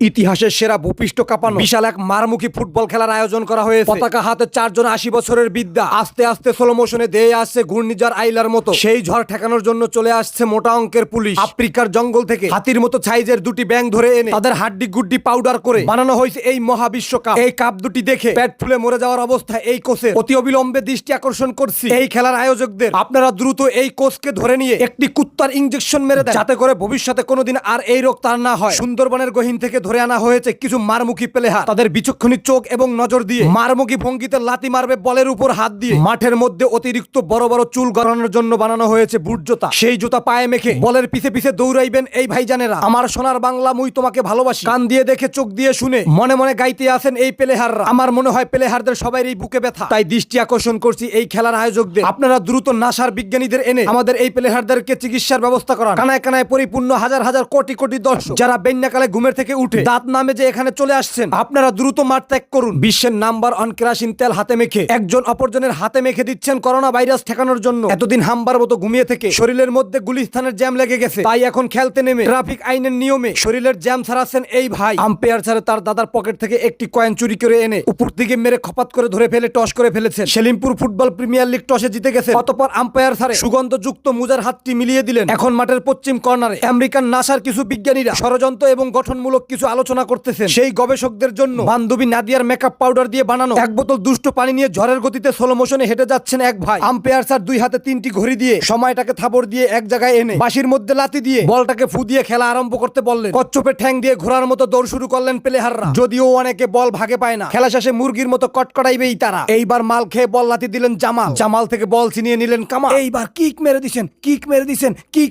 ইতিহাসের সেরা ভূপৃষ্ঠ কাঁপানো বিশাল এক মারমুখী ফুটবল খেলার আয়োজন করা হয়েছে। পতাকা হাতে 4 জন 80 বছরের বিদ্যা আস্তে আস্তে স্লো মোশনে ধেয়ে আসছে ঘূর্ণিঝড় আইলার মতো। সেই ঝড় ঠেকানোর জন্য চলে আসছে মোটা অঙ্কের পুলিশ। আফ্রিকার জঙ্গল থেকে হাতির মতো সাইজের দুটি ব্যাঙ ধরে এনে তাদের হাড্ডি গুড্ডি পাউডার করে বানানো হয়েছে এই মহাবিশ্বকাপ। এই কাপ দুটি দেখে পেট ফুলে মরে যাওয়ার অবস্থা এই কোচের। অতি অবিলম্বে দৃষ্টি আকর্ষণ করছি এই খেলার আয়োজকদের, আপনারা দ্রুত এই কোচকে ধরে নিয়ে একটি কুত্তার ইনজেকশন মেরে দেন, যাতে করে ভবিষ্যতে কোনোদিন আর এই রোগ তার না হয়। সুন্দরবনের গহীন থেকে ধরে আনা হয়েছে কিছু মারমুখী প্লেয়ার। তাদের বিচক্ষণী চোখ এবং নজর দিয়ে মারমুখী ভঙ্গিতে লাথি মারবে বলের উপর হাত দিয়ে। মাঠের মধ্যে অতিরিক্ত বড় বড় চুল গড়ানোর জন্য বানানো হয়েছে বুট জুতা। সেই জুতা পায়ে মেখে বলের পিছে পিছে দৌড়াইবেন এই ভাইজানেরা। আমার সোনার বাংলা মুই তোমাকে ভালোবাসি, কান দিয়ে দেখে চোখ দিয়ে শুনে মনে মনে গাইতে আছেন এই প্লেয়াররা। আমার মনে হয় প্লেয়ারদের সবাই এই বুকে ব্যথা। তাই দৃষ্টি আকর্ষণ করছি এই খেলার আয়োজকদের, আপনারা দ্রুত নাসার বিজ্ঞানীদের এনে আমাদের এই প্লেয়ারদেরকে চিকিৎসার ব্যবস্থা করান। কানায় কানায় পরিপূর্ণ হাজার হাজার কোটি কোটি দর্শক যারা বেন্যাকালে ঘুমের থেকে উঠে দাঁত নামে যে এখানে চলে আসছেন, আপনারা দ্রুত মাঠ ত্যাগ করুন। বিশ্বের নাম্বার ওয়ান কেরোসিন তেল হাতে মেখে একজন অপরজনের হাতে মেখে দিচ্ছেন করোনা ভাইরাস ঠেকানোর জন্য। এতদিন হামবার মতো ঘুমিয়ে থেকে শরীরের মধ্যে গুলিস্তানের জ্যাম লেগে গেছে, তাই এখন খেলতে নেমে ট্রাফিক আইনের নিয়মে শরীরের জ্যাম ছাড়াচ্ছেন এই ভাই। আম্পায়ার ছাড়ে তার দাদার পকেট থেকে একটি কয়েন চুরি করে এনে উপর দিকে মেরে খপাত করে ধরে ফেলে টস করে ফেলেছেন। সেলিমপুর ফুটবল প্রিমিয়ার লিগ টসে জিতে গেছে। অতঃপর আম্পায়ার ছাড়ে সুগন্ধযুক্ত মুজার হাতটি মিলিয়ে দিলেন। এখন মাঠের পশ্চিম কর্নারে আমেরিকান নাসার কিছু বিজ্ঞানীরা ষড়যন্ত্র এবং গঠনমূলক কিছু আলোচনা করতেছেন। সেই গবেষকদের জন্য বান্ধবী নাদিয়ার মেকআপ পাউডার দিয়ে বানানো এক বোতল দুষ্ট পানি নিয়ে ঝড়ের গতিতে স্লো মোশনে হেঁটে যাচ্ছেন এক ভাই। আম্পায়ার স্যার দুই হাতে 3টি ঘড়ি দিয়ে সময়টাকে থাবড় দিয়ে এক জায়গায় এনে বাঁশির মধ্যে লাথি দিয়ে বলটাকে ফু দিয়ে খেলা আরম্ভ করতে বললেন। কচ্ছপে ঠ্যাং দিয়ে ঘোড়ার মতো দৌড় শুরু করলেন প্লেয়াররা। যদিও অনেকে বল ভাগে পায় না, খেলা শেষে মুরগির মতো কটকটাইবেই তারা। এইবার মাল খেয়ে বল লাথি দিলেন জামাল, জামাল থেকে বল ছিনিয়ে নিলেন কামাল। এইবার কিক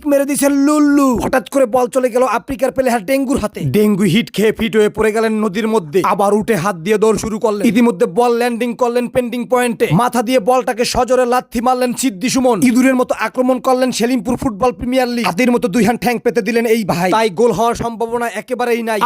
মেরে দিছেন লুল্লু। হঠাৎ করে বল চলে গেল আফ্রিকার প্লেয়ার ডেঙ্গুর হাতে। ডেঙ্গু হিট খেয়ে ফিট হয়ে পড়ে গেলেন নদীর মধ্যে। আবার উঠে হাত দিয়ে দৌড় শুরু করলেন। ইতিমধ্যে বল ল্যান্ডিং করলেন পেন্ডিং পয়েন্টে। মাথা দিয়ে বলটাকে সজোরে লাথি মারলেন সিদ্ধি সুমন। ইঁদুরের মতো আক্রমণ করলেন সেলিমপুর ফুটবল প্রিমিয়ার লিগ। হাতির মতো দুই হাত ঠ্যাং পেতে দিলেন এই ভাই। তাই গোল হওয়ার সম্ভাবনা একেবারেই নাই।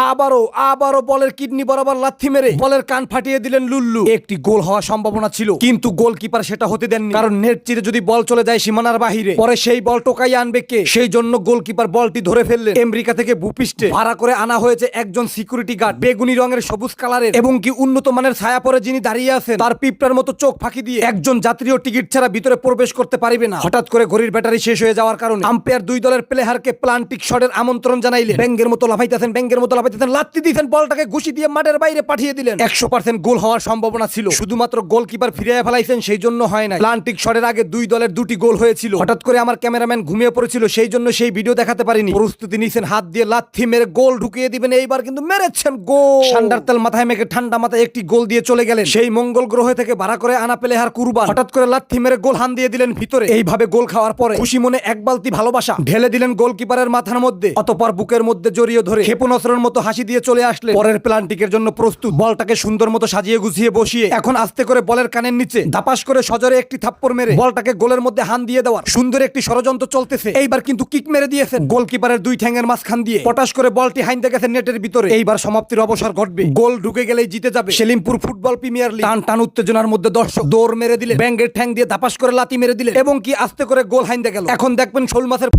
আবারও বলের কিডনি বরাবর লাথি মেরে বলের কান ফাটিয়ে দিলেন লুল্লু। একটি গোল হওয়ার সম্ভাবনা ছিল, কিন্তু গোলকিপার সেটা হতে দেননি। কারণ নেট চিরে যদি বল চলে যায় সীমানার বাহিরে, পরে সেই বল টোকাই আনবে কে? সেই জন্য গোলকিপার বলটি ধরে ফেললেন। আমেরিকা থেকে ভূপৃষ্ঠে ভাড়া করে আনা হয়েছে একজন সিকিউরিটি গার্ড, বেগুনি রঙের সবুজ কালারের এবং কি উন্নত মানের ছায়া পরে যিনি দাঁড়িয়ে আছেন তার পিঁপড়ার মতো চোখ ফাঁকি দিয়ে একজন যাত্রীও টিকিট ছাড়া ভিতরে প্রবেশ করতে পারবে না। হঠাৎ করে ঘড়ির ব্যাটারি শেষ হয়ে যাওয়ার কারণে আম্পায়ার দুই দলের প্লেয়ারকে প্লান্টিক শটের আমন্ত্রণ জানাইলেন। ব্যাঙ্গের মতো লাফাইতেছেন, লাত্তি দিয়েছেন, বলটাকে ঘুষি দিয়ে মাঠের বাইরে পাঠিয়ে দিলেন। 100% গোল হওয়ার সম্ভাবনা ছিল, শুধুমাত্র গোলকিপার ফিরিয়ে ফেলাইছেন সেই জন্য হয় না। প্লান্টিক শটের আগে দুই দলের 2টি গোল হয়েছিল। হঠাৎ করে আমার ক্যামেরাম্যান ঘুমিয়ে পড়েছিল, সেই জন্য সেই ভিডিও দেখাতে পারিনি। প্রস্তুতি নিয়েছেন হাত দিয়ে লাথি মেরে গোল ঢুকিয়ে দিবেন। এইবার কিন্তু মেরেছেন গোল। ঠান্ডার তেল মাথায় মেখে ঠান্ডা মাথায় একটি গোল দিয়ে চলে গেলেন সেই মঙ্গল গ্রহ থেকে ভাড়া করে আনা প্লেয়ার কুরবান। হঠাৎ করে লাথি মেরে গোল হান দিয়ে দিলেন ভিতরে। এইভাবে গোল খাওয়ার পরে খুশি মনে এক বালতি ভালোবাসা ঢেলে দিলেন গোলকিপারের মাথার মধ্যে। অতঃপর বুকের মধ্যে জড়িয়ে ধরে ক্ষেপণাস্ত্রের মতো হাসি দিয়ে চলে আসলেন। পরের প্লান্টিকের জন্য প্রস্তুত। বলটাকে সুন্দর মতো সাজিয়ে গুছিয়ে বসিয়ে এখন আস্তে করে বলের কানের নিচে দাপাস করে সজরে একটি থাপ্পড় মেরে বলটাকে গোলের মধ্যে হান দিয়ে দেওয়ার সুন্দর একটি ষড়যন্ত্র চলতেছে। এইবার কিন্তু কিক মেরে দিয়েছেন গোলকিপারের দুই ঠ্যাঙের মাঝখান দিয়ে। পটাশ করে বলটি হাইন্দে গেছে নেটের ভিতরে। এইবার সমাপ্তির অবসর ঘটবে, গোল ঢুকে গেলেই জিতে যাবে সেলিমপুর ফুটবল প্রিমিয়ার লিগ। টান উত্তেজনার মধ্যে দর্শক দৌড় মেরে দিলে, ব্যাঙ্গের ঠ্যাং দিয়ে দাপাস করে লাথি মেরে দিলে এবং কি আস্তে করে গোল হাইন্দে গেল। এখন দেখবেন শোল মাছের